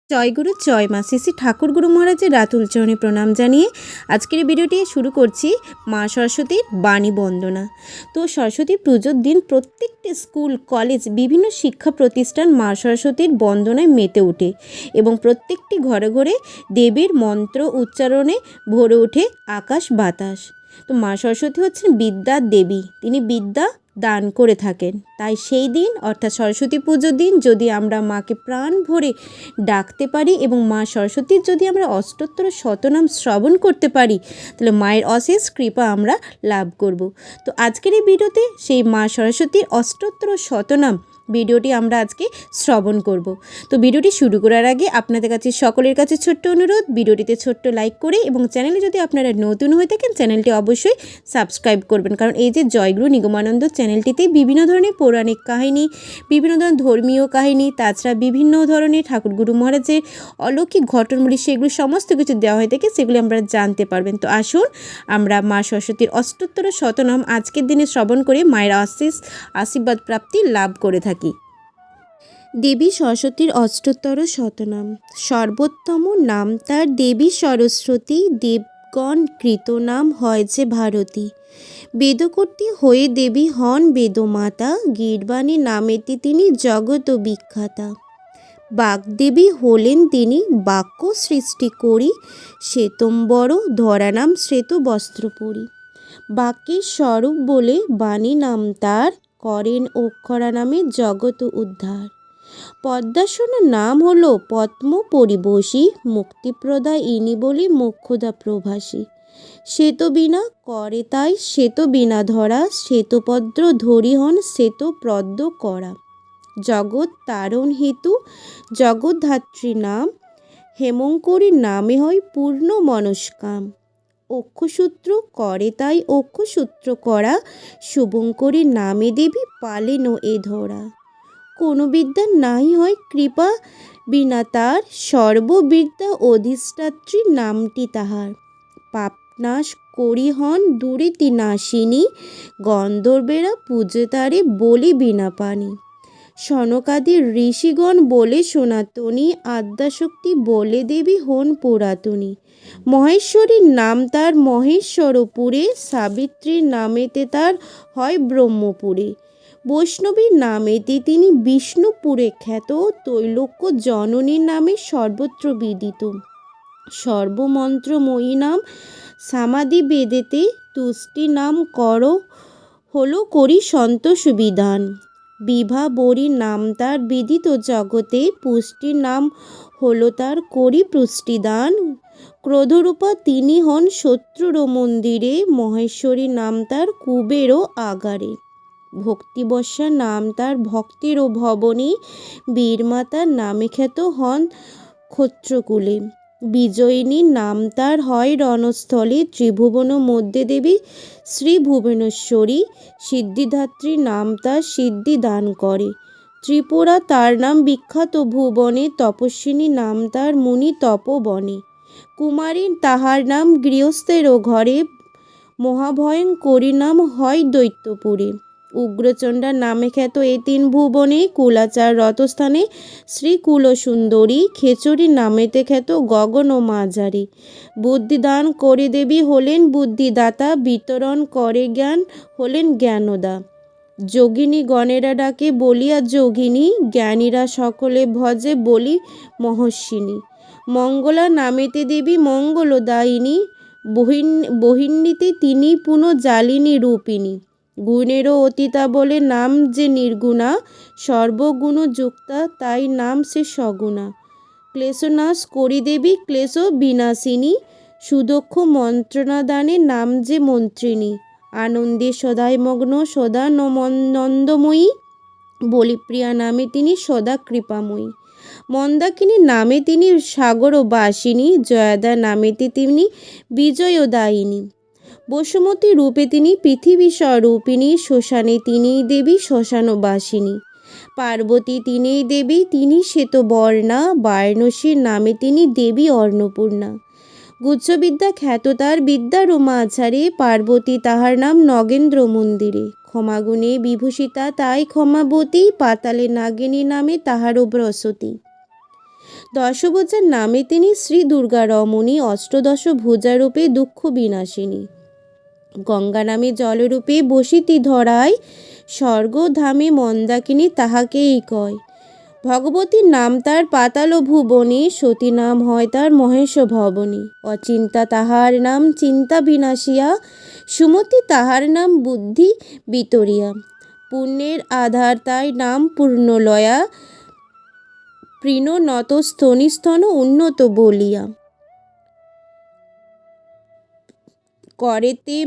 জয়গুরু জয় মা শ্রী শ্রী ঠাকুর গুরু মহারাজের রাতুল চরণে প্রণাম জানিয়ে আজকের এই ভিডিওটি শুরু করছি মা সরস্বতীর বাণী বন্দনা। তো সরস্বতী পুজোর দিন প্রত্যেকটি স্কুল কলেজ বিভিন্ন শিক্ষা প্রতিষ্ঠান মা সরস্বতীর বন্দনায় মেতে ওঠে এবং প্রত্যেকটি ঘরে ঘরে দেবীর মন্ত্র উচ্চারণে ভরে ওঠে আকাশ বাতাস। তো মা সরস্বতী হচ্ছেন বিদ্যার দেবী, তিনি বিদ্যা দান করে থাকেন। তাই সেই দিন অর্থাৎ সরস্বতী পুজোর দিন যদি আমরা মাকে প্রাণ ভরে ডাকতে পারি এবং মা সরস্বতীর যদি আমরা অষ্টোত্তর শতনাম শ্রবণ করতে পারি তাহলে মায়ের অশেষ কৃপা আমরা লাভ করব। তো আজকের এই ভিডিওতে সেই মা সরস্বতীর অষ্টোত্তর শতনাম ভিডিওটি আমরা আজকে শ্রবণ করব। তো ভিডিওটি শুরু করার আগে আপনাদের কাছে সকলের কাছে ছোট্ট অনুরোধ, ভিডিওটিতে ছোট্ট লাইক করে এবং চ্যানেলে যদি আপনারা নতুন হয়ে থাকেন চ্যানেলটি অবশ্যই সাবস্ক্রাইব করবেন, কারণ এই যে জয়গুরু নিগমানন্দ চ্যানেলটিতে বিভিন্ন ধরনের পৌরাণিক কাহিনী, বিভিন্ন ধরনের ধর্মীয় কাহিনী, তাছাড়া বিভিন্ন ধরনের ঠাকুর গুরু মহারাজের অলৌকিক ঘটনাবলী সেগুলো সমস্ত কিছু দেওয়া হয়ে থাকে, সেগুলি আমরা জানতে পারবেন। তো আসুন আমরা মা সরস্বতীর অষ্টোত্তর শতনাম আজকের দিনে শ্রবণ করে মায়ের আশীর্বাদ প্রাপ্তি লাভ করে থাকি। দেবী সরস্বতীর অষ্টোত্তর শতনাম। সর্বোত্তম নাম তার দেবী সরস্বতী, দেবগণ কৃত নাম হয় যে ভারতী। বেদকর্ত্রী হয়ে দেবী হন বেদমাতা, গীর্বাণী নামেতে তিনি জগত বিখ্যাতা। বাগদেবী হলেন তিনি, বাক্য সৃষ্টি করি, শ্বেতম্বর ধরানাম শ্বেত বস্ত্র পরি। বাক্যের স্বরূপ বলে বাণী নাম তার, করেন অক্ষরা নামে জগত উদ্ধার। পদ্মাসন নাম হলো পদ্ম পরিবশী, মুক্তিপ্রদা ইনি বলি মোক্ষদা প্রভাসী। শ্বেত বিনা করে তাই শ্বেত বিনা ধরা, শ্বেতপদ্র ধরি হন শ্বেত পদ্ম করা। জগৎ তারণ হেতু জগদ্ধাত্রী নাম, হেমঙ্করী নামে হয় পূর্ণ মনস্কাম। অক্ষসূত্র করে তাই অক্ষসূত্র করা, শুভঙ্করী নামে দেবী পালেন এ ধরা। কোনো বিদ্যা নাই হয় কৃপা বিনা তার, সর্ববিদ্যা অধিষ্ঠাত্রী নামটি তাহার। পাপনাশ করি হন দুরিতি নাশিনী, গন্ধর্বেরা পূজে তারে বলি বিনা পানি। সনকাদি ঋষিগণ বলে সনাতনী, আদ্যাশক্তি বলে দেবী হন পুরাতনী। মহেশ্বরীর নাম তার মহেশ্বরপুরে, সাবিত্রীর নামেতে তার হয় ব্রহ্মপুরে। বৈষ্ণবীর নামেতে তিনি বিষ্ণুপুরে খ্যাত, তৈলোক্য জননীর নামে সর্বত্র বিদিত। সর্বমন্ত্রময়ী নাম সমাধি বেদেতে, তুষ্টি নাম করো হলো করি সন্তোষ বিধান। বিভাবরী নাম তার বিদিত জগতে, পুষ্টির নাম হলো তার করি পুষ্টিদান। ক্রোধরূপা তিনি হন শত্রুর মন্দিরে, মহেশ্বরী নাম তার কুবেরও আগারে। ভক্তিবর্ষা নাম তার ভক্তের ভবনী, বীরমাতার নামে খ্যাত হন ক্ষত্রকুলে। বিজয়িনী নাম তার হয় রণস্থলে, ত্রিভুবন মধ্যে দেবী শ্রী ভুবনেশ্বরী। সিদ্ধিদাত্রী নাম তার সিদ্ধি দান করে, ত্রিপুরা তার নাম বিখ্যাত ভুবনে। তপস্বিনী নাম তার মুনি তপবনে, কুমারী তাহার নাম গৃহস্থেরও ঘরে। মহাভয়ঙ্করী নাম হয় দৈত্যপুরে। উগ্রচণ্ডা নামে খ্যাত এ তিন ভুবনে, কুলাচার রতস্থানে শ্রী কুলসুন্দরী। খেচরী নামেতে খ্যাত গগন মাঝারি। বুদ্ধিদান করে দেবী হলেন বুদ্ধিদাতা, বিতরণ করে জ্ঞান হলেন জ্ঞানদা। যোগিনী গণেরা ডাকে বলিয়া যোগিনী, জ্ঞানীরা সকলে ভজে বলি মহস্বিনী। মঙ্গলা নামেতে দেবী মঙ্গলদায়িনী, বহির্নীতে তিনি পুনঃজালিনী রূপিণী। গুণেরও অতীতা বলে নাম যে নির্গুণা, সর্বগুণ যুক্তা তাই নাম সে সগুণা। ক্লেশনাশ করি দেবী ক্লেশ বিনাশিনী, সুদক্ষ মন্ত্রণাদানে নাম যে মন্ত্রিনী। আনন্দে সদাই মগ্ন সদা নন্দময়ী, বলিপ্রিয়া নামে তিনি সদা কৃপাময়ী। মন্দাকিনী নামে তিনি সাগরবাসিনী, জয়াদা নামেতে তিনি বিজয়দায়িনী। বসুমতী রূপে তিনি পৃথিবী স্বরূপিণী, শ্মশানে তিনিই দেবী শ্মশানবাসিনী। পার্বতী তিনিই দেবী তিনি শ্বেতবর্ণা, বারাণসীর নামে তিনি দেবী অন্নপূর্ণা। গুচ্ছবিদ্যা খ্যাত তার বিদ্যার মাঝারে, পার্বতী তাহার নাম নগেন্দ্র মন্দিরে। ক্ষমাগুণে বিভূষিতা তাই ক্ষমাবতী, পাতালে নাগিনী নামে তাহারও বসতি। দশভুজার নামে তিনি শ্রী দুর্গা রমণী, অষ্টদশ ভুজারূপে দুঃখ বিনাশিনী। গঙ্গা নামে জলরূপে বসিতি ধরায়, স্বর্গধামে মন্দাকিনী তাহাকেই কয়। ভগবতীর নাম তার পাতাল ভুবনে, সতী নাম হয় তার মহেশ ভবনে। অচিন্তা তাহার নাম চিন্তা বিনাশিয়া, সুমতি তাহার নাম বুদ্ধি বিতরিয়া। পুণ্যের আধার তাই নাম পূর্ণলয়া, পৃণ নত স্তনি স্তন উন্নত বলিয়া। করেতে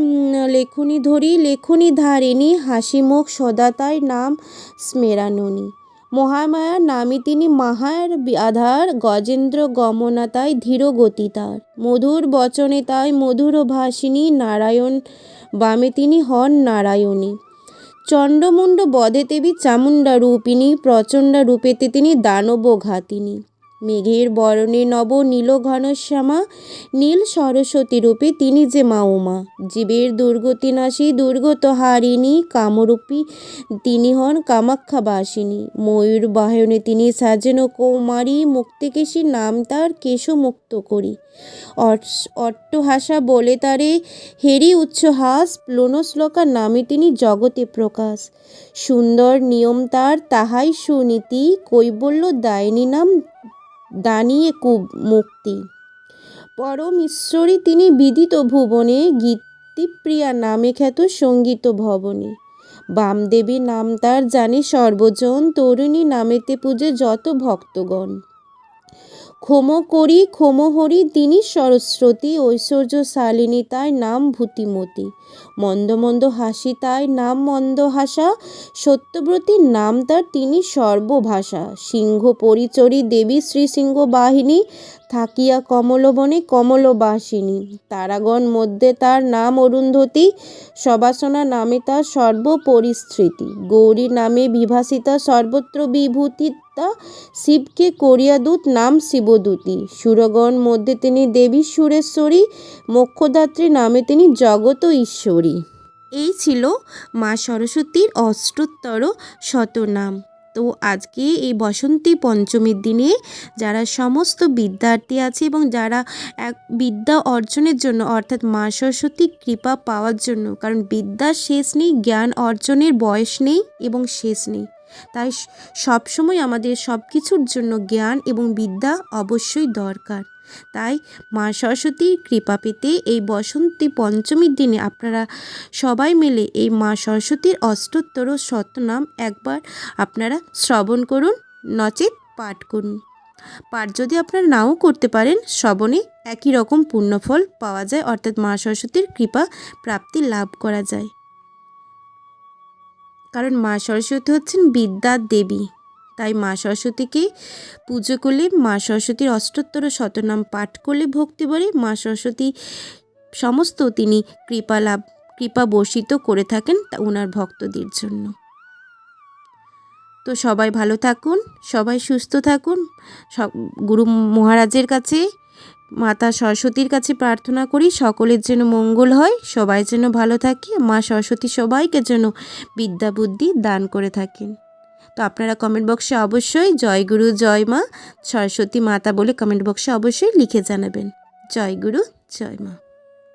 লেখনি ধরি লেখনি ধারিণী, হাসিমুখ সদা তাই নাম স্মেরাননী। মহামায়ার নামে তিনি মাহার আধার, গজেন্দ্র গমনা তাই ধীর গতি তার। মধুর বচনে তাই মধুর ভাসিনী, নারায়ণ বামে তিনি হন নারায়ণী। চণ্ডমুণ্ড বধে দেবী চামুণ্ডা রূপিণী, প্রচণ্ডা রূপেতে তিনি দানব ঘাতিনী। মেঘের বরণে নব নীল ঘনশ্যামা, নীল সরস্বতী রূপে তিনি যে মা উমা। জীবের দুর্গতি নাশী দুর্গত হারিণী, কামরূপী তিনি হন কামাখ্যাবাসিনী। ময়ূর বাহনে তিনি সাজেন কৌমারী, মুক্তিকেশী নাম তার কেশ মুক্ত করি। অট্টহাসা বলে তারে হেরি উচ্চহাস, প্লুনশ্লোকা নামে তিনি জগতে প্রকাশ। সুন্দর নিয়ম তার তাহাই সুনীতি, কৈবল্য দায়িনী নাম দানিয়ে মুক্তি। পরম ঈশ্বরী তিনি বিদিত ভুবনে, গীতিপ্রিয়া নামে খ্যাত সঙ্গীত ভবনে। বামদেবী নাম তার জানে সর্বজন, তরুণী নামেতে পূজে যত ভক্তগণ। ক্ষম করি ক্ষম হরি তিনি সরস্বতী, ঐশ্বর্যশালিনী তাই নাম ভূতিমতী। মন্দ মন্দ হাসি তাই নাম মন্দহাসা, সত্যব্রতীর নাম তার তিনি সর্বভাষা। সিংহ পরিচরী দেবী শ্রী সিংহ বাহিনী, থাকিয়া কমলবনে কমলবাসিনী। তারাগণ মধ্যে তার নাম অরুন্ধতী, সবাসনা নামে তার সর্বপরিস্মৃতি। গৌরী নামে বিভাসিতা সর্বত্র বিভূতিতা, শিবকে করিয়া দূত নাম শিবদূতী। সুরগণ মধ্যে তিনি দেবী সুরেশ্বরী, মোক্ষদাত্রী নামে তিনি জগত ঈশ্বরী। এই ছিল মা সরস্বতীর অষ্টোত্তর শতনাম। তো আজকে এই বসন্তী পঞ্চমীর দিনে যারা সমস্ত বিদ্যার্থী আছে এবং যারা এক বিদ্যা অর্জনের জন্য, অর্থাৎ মা সরস্বতীর কৃপা পাওয়ার জন্য, কারণ বিদ্যার শেষ নেই, জ্ঞান অর্জনের বয়স নেই এবং শেষ নেই, তাই সবসময় আমাদের সব কিছুর জন্য জ্ঞান এবং বিদ্যা অবশ্যই দরকার। তাই মা সরস্বতীর কৃপা পেতে এই বসন্তী পঞ্চমীর দিনে আপনারা সবাই মিলে এই মা সরস্বতীর অষ্টোত্তর শতনাম একবার আপনারা শ্রবণ করুন, নচেত পাঠ করুন। পাঠ যদি আপনারা নাও করতে পারেন, শ্রবণে একই রকম পুণ্যফল পাওয়া যায়, অর্থাৎ মা সরস্বতীর কৃপা প্রাপ্তি লাভ করা যায়। কারণ মা সরস্বতী হচ্ছেন বিদ্যার দেবী, তাই মা সরস্বতীকে পুজো করলে, মা সরস্বতীর অষ্টোত্তর শতনাম পাঠ করলে ভক্তি বাড়ে। মা সরস্বতী সমস্ত তিনি কৃপা বর্ষিত করে থাকেন ওনার ভক্তদের জন্য। তো সবাই ভালো থাকুন, সবাই সুস্থ থাকুন। গুরু মহারাজের কাছে, মাতা সরস্বতীর কাছে প্রার্থনা করি সকলের যেন মঙ্গল হয়, সবাই যেন ভালো থাকে, মা সরস্বতী সবাইকে যেন বিদ্যা বুদ্ধি দান করে থাকেন। তো আপনারা কমেন্ট বক্সে অবশ্যই জয় গুরু জয় মা সরস্বতী মাতা বলে কমেন্ট বক্সে অবশ্যই লিখে জানাবেন। জয় গুরু জয় মা।